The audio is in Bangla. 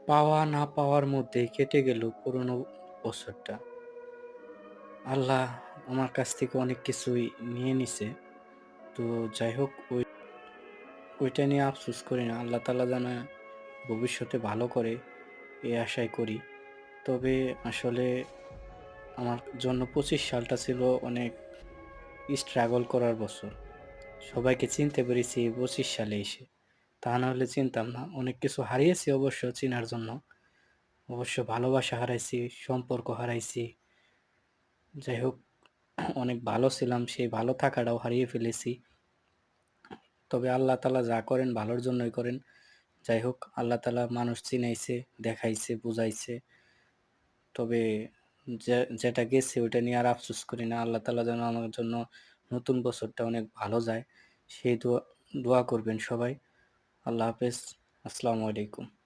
পাওয়া না পাওয়ার মধ্যেই কেটে গেল পুরোনো বছরটা। আল্লাহ আমার কাছ থেকে অনেক কিছুই নিয়ে নিছে। তো যাই হোক ওইটা নিয়ে আফসোস করি না। আল্লাহ তাআলা যেন ভবিষ্যতে ভালো করে এই আশাই করি। তবে আসলে আমার জন্য ২৫ সালটা ছিল অনেক স্ট্রাগল করার বছর। সবাইকে চিনতে পেরেছি এই ২৫ সালে এসে। তা না হলে চিনতাম না। অনেক কিছু হারিয়েছি অবশ্য চিনার জন্য। অবশ্য ভালোবাসা হারাইছি, সম্পর্ক হারাইছি। যাই হোক অনেক ভালো ছিলাম, সেই ভালো থাকাটাও হারিয়ে ফেলেছি। তবে আল্লাহ তাআলা যা করেন ভালোর জন্যই করেন। যাই হোক আল্লাহ তাআলা মানুষ চিনাইছে, দেখাইছে, বুঝাইছে। তবে যেটা গেছে ওইটা নিয়ে আর আফসোস করি না। আল্লাহ তাআলা যেন আমার জন্য নতুন বছরটা অনেক ভালো যায় সেই দোয়া করবেন সবাই। আল্লাহ হাফেজ। আসসালামু আলাইকুম।